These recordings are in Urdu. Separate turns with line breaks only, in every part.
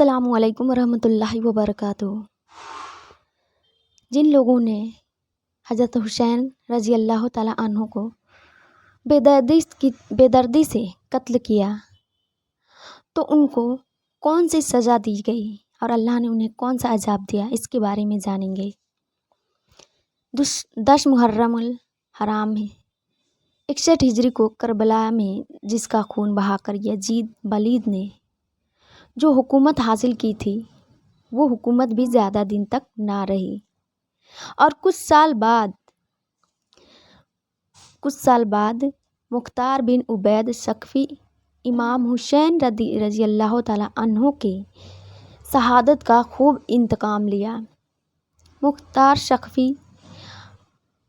السلام علیکم ورحمۃ اللہ وبرکاتہ۔ جن لوگوں نے حضرت حسین رضی اللہ تعالیٰ عنہ کو بے دردی سے قتل کیا تو ان کو کون سی سزا دی گئی اور اللہ نے انہیں کون سا عذاب دیا، اس کے بارے میں جانیں گے۔ 10 محرم الحرام 61 ہجری کو کربلا میں جس کا خون بہا کر یزید ولید نے جو حکومت حاصل کی تھی، وہ حکومت بھی زیادہ دن تک نہ رہی اور کچھ سال بعد مختار بن عبید ثقفی امام حسین رضی اللہ تعالیٰ عنہ کے شہادت کا خوب انتقام لیا۔ مختار ثقفی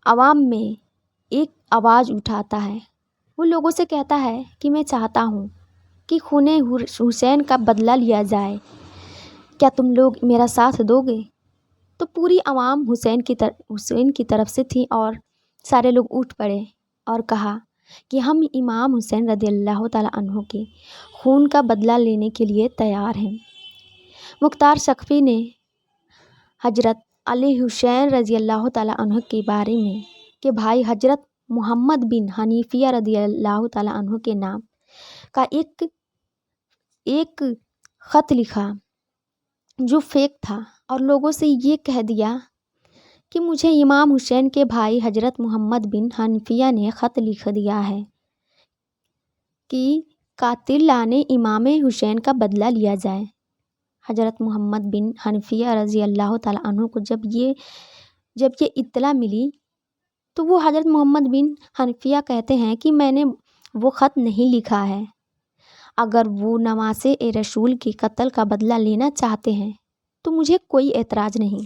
عوام میں ایک آواز اٹھاتا ہے، وہ لوگوں سے کہتا ہے کہ میں چاہتا ہوں کہ خون حسین کا بدلہ لیا جائے، کیا تم لوگ میرا ساتھ دو گے؟ تو پوری عوام حسین کی طرف سے تھی اور سارے لوگ اٹھ پڑے اور کہا کہ ہم امام حسین رضی اللہ تعالیٰ عنہ کے خون کا بدلہ لینے کے لیے تیار ہیں۔ مختار ثقفی نے حضرت علی حسین رضی اللہ تعالیٰ عنہ کے بارے میں کہ بھائی حضرت محمد بن حنیفیہ رضی اللہ تعالیٰ عنہ کے نام کا ایک خط لکھا جو فیک تھا اور لوگوں سے یہ کہہ دیا کہ مجھے امام حسین کے بھائی حضرت محمد بن حنیفیہ نے خط لکھ دیا ہے کہ قاتل لانے امام حسین کا بدلہ لیا جائے۔ حضرت محمد بن حنیفیہ رضی اللہ تعالیٰ عنہ کو جب یہ اطلاع ملی تو وہ حضرت محمد بن حنیفیہ کہتے ہیں کہ میں نے وہ خط نہیں لکھا ہے، اگر وہ نواسے رسول کے قتل کا بدلہ لینا چاہتے ہیں تو مجھے کوئی اعتراض نہیں۔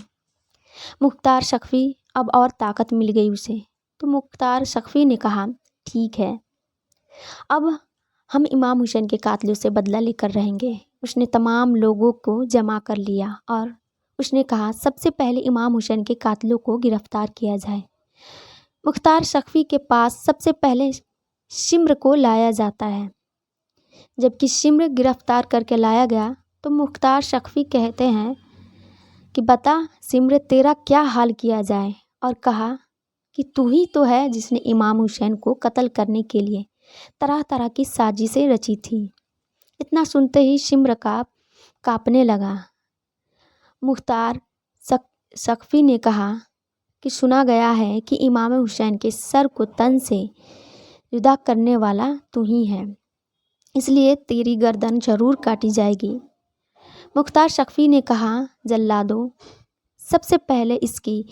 مختار ثقفی اب اور طاقت مل گئی اسے، تو مختار ثقفی نے کہا ٹھیک ہے، اب ہم امام حسین کے قاتلوں سے بدلہ لے کر رہیں گے۔ اس نے تمام لوگوں کو جمع کر لیا اور اس نے کہا سب سے پہلے امام حسین کے قاتلوں کو گرفتار کیا جائے۔ مختار ثقفی کے پاس سب سے پہلے شمر کو لایا جاتا ہے۔ جب کہ شمر گرفتار کر کے لایا گیا تو مختار ثقفی کہتے ہیں کہ بتا شمر تیرا کیا حال کیا جائے، اور کہا کہ تو ہی تو ہے جس نے امام حسین کو قتل کرنے کے لیے طرح طرح کی سازشیں رچی تھی۔ اتنا سنتے ہی شمر کانپنے لگا۔ مختار ثقفی نے کہا کہ سنا گیا ہے کہ امام حسین کے سر کو تن سے جدا کرنے والا تو ہی ہے، اس لیے تیری گردن ضرور کاٹی جائے گی۔ مختار ثقفی نے کہا جلادو، سب سے پہلے اس کی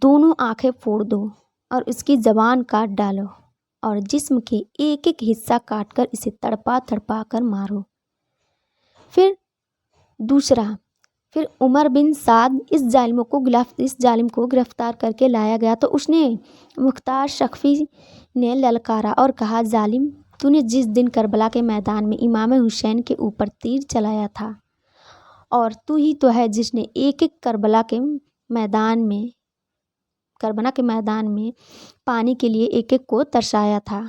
دونوں آنکھیں پھوڑ دو اور اس کی زبان کاٹ ڈالو اور جسم کے ایک ایک حصہ کاٹ کر اسے تڑپا تڑپا کر مارو۔ پھر عمر بن سعد اس ظالم کو گرفتار کر کے لایا گیا تو اس نے مختار ثقفی نے للکارا اور کہا ظالم، تو نے جس دن کربلا کے میدان میں امام حسین کے اوپر تیر چلایا تھا، اور تو ہی تو ہے جس نے ایک ایک کربلا کے میدان میں پانی کے لیے ایک ایک کو ترسایا تھا،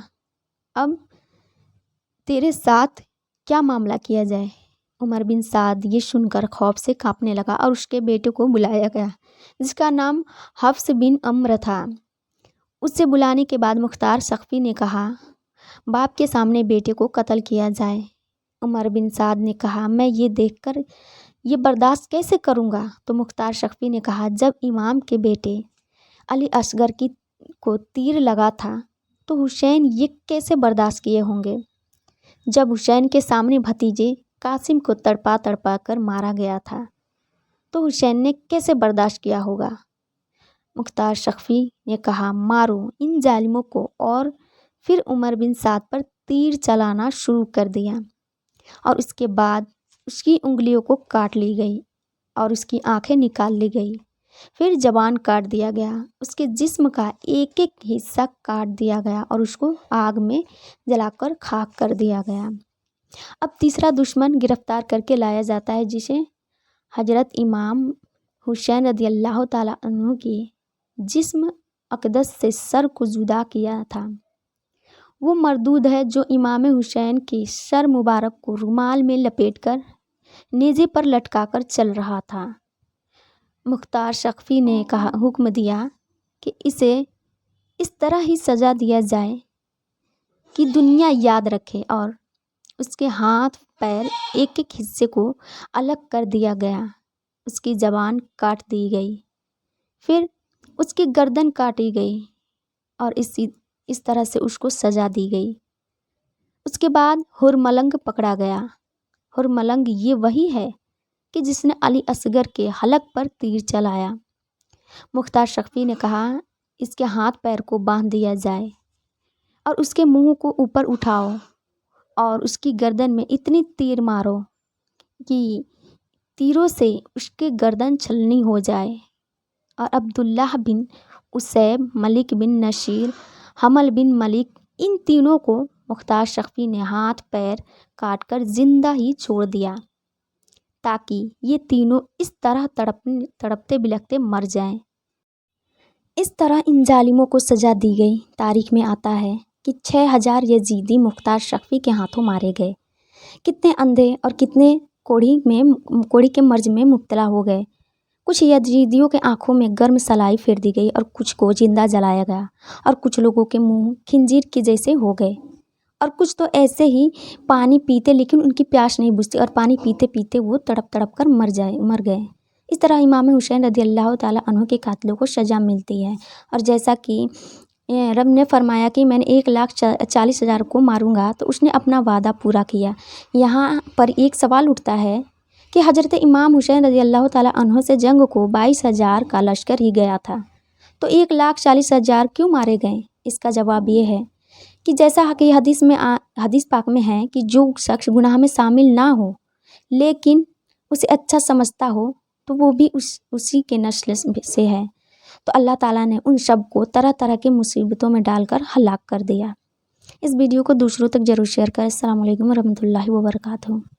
اب تیرے ساتھ کیا معاملہ کیا جائے؟ عمر بن سعد یہ سن کر خوف سے کانپنے لگا اور اس کے بیٹے کو بلایا گیا جس کا نام حفص بن عمر تھا۔ اسے بلانے کے بعد مختار ثقفی نے کہا باپ کے سامنے بیٹے کو قتل کیا جائے۔ عمر بن سعد نے کہا میں یہ دیکھ کر یہ برداشت کیسے کروں گا؟ تو مختار ثقفی نے کہا جب امام کے بیٹے علی اصغر کو تیر لگا تھا تو حسین یہ کیسے برداشت کیے ہوں گے؟ جب حسین کے سامنے بھتیجے قاسم کو تڑپا تڑپا کر مارا گیا تھا تو حسین نے کیسے برداشت کیا ہوگا؟ مختار ثقفی نے کہا مارو ان ظالموں کو، اور پھر عمر بن سعد پر تیر چلانا شروع کر دیا اور اس کے بعد اس کی انگلیوں کو کاٹ لی گئی اور اس کی آنکھیں نکال لی گئی، پھر زبان کاٹ دیا گیا، اس کے جسم کا ایک ایک حصہ کاٹ دیا گیا اور اس کو آگ میں جلا کر خاک کر دیا گیا۔ اب تیسرا دشمن گرفتار کر کے لایا جاتا ہے جسے حضرت امام حسین رضی اللہ تعالیٰ عنہ کے جسم اقدس سے سر کو جدا کیا تھا۔ وہ مردود ہے جو امام حسین کے سر مبارک کو رومال میں لپیٹ کر نیزے پر لٹکا کر چل رہا تھا۔ مختار سقفی نے حکم دیا کہ اسے اس طرح ہی سزا دیا جائے کہ دنیا یاد رکھے، اور اس کے ہاتھ پیر ایک ایک حصے کو الگ کر دیا گیا، اس کی زبان کاٹ دی گئی، پھر اس کی گردن کاٹی گئی اور اس طرح سے اس کو سزا دی گئی۔ اس کے بعد ہرملنگ پکڑا گیا۔ ہرملنگ یہ وہی ہے کہ جس نے علی اصغر کے حلق پر تیر چلایا۔ مختار سقفی نے کہا اس کے ہاتھ پیر کو باندھ دیا جائے اور اس کے منہ کو اوپر اٹھاؤ اور اس کی گردن میں اتنی تیر مارو کہ تیروں سے اس کی گردن چھلنی ہو جائے۔ اور عبداللہ بن اسیب، ملک بن نشیر، حمل بن ملک، ان تینوں کو مختار سقفی نے ہاتھ پیر کاٹ کر زندہ ہی چھوڑ دیا تاکہ یہ تینوں اس طرح تڑپتے بلکتے مر جائیں۔ اس طرح ان ظالموں کو سزا دی گئی۔ تاریخ میں آتا ہے کہ 6000 یزیدی مختار سقفی کے ہاتھوں مارے گئے۔ کتنے اندھے اور کتنے کوڑی کے مرض میں مبتلا ہو گئے۔ کچھ یزیدیوں کے آنکھوں میں گرم سلائی پھیر دی گئی اور کچھ کو زندہ جلایا گیا، اور کچھ لوگوں کے منہ خنزیر کے جیسے ہو گئے، اور کچھ تو ایسے ہی پانی پیتے لیکن ان کی پیاس نہیں بجھتی اور پانی پیتے پیتے وہ تڑپ تڑپ کر مر گئے۔ اس طرح امام حسین رضی اللہ تعالیٰ عنہ کے قاتلوں کو سزا ملتی ہے۔ اور جیسا کہ رب نے فرمایا کہ میں نے 1,40,000 کو ماروں گا، تو اس نے اپنا وعدہ پورا کیا۔ یہاں پر ایک سوال اٹھتا ہے کہ حضرت امام حسین رضی اللہ تعالیٰ عنہ سے جنگ کو 22,000 کا لشکر ہی گیا تھا، تو 1,40,000 کیوں مارے گئے؟ اس کا جواب یہ ہے کہ جیسا کہ حدیث پاک میں ہے کہ جو شخص گناہ میں شامل نہ ہو لیکن اسے اچھا سمجھتا ہو تو وہ بھی اسی کے نسل سے ہے، تو اللہ تعالیٰ نے ان سب کو طرح طرح کے مصیبتوں میں ڈال کر ہلاک کر دیا۔ اس ویڈیو کو دوسروں تک ضرور شیئر کریں۔ السلام علیکم ورحمۃ اللہ وبرکاتہ۔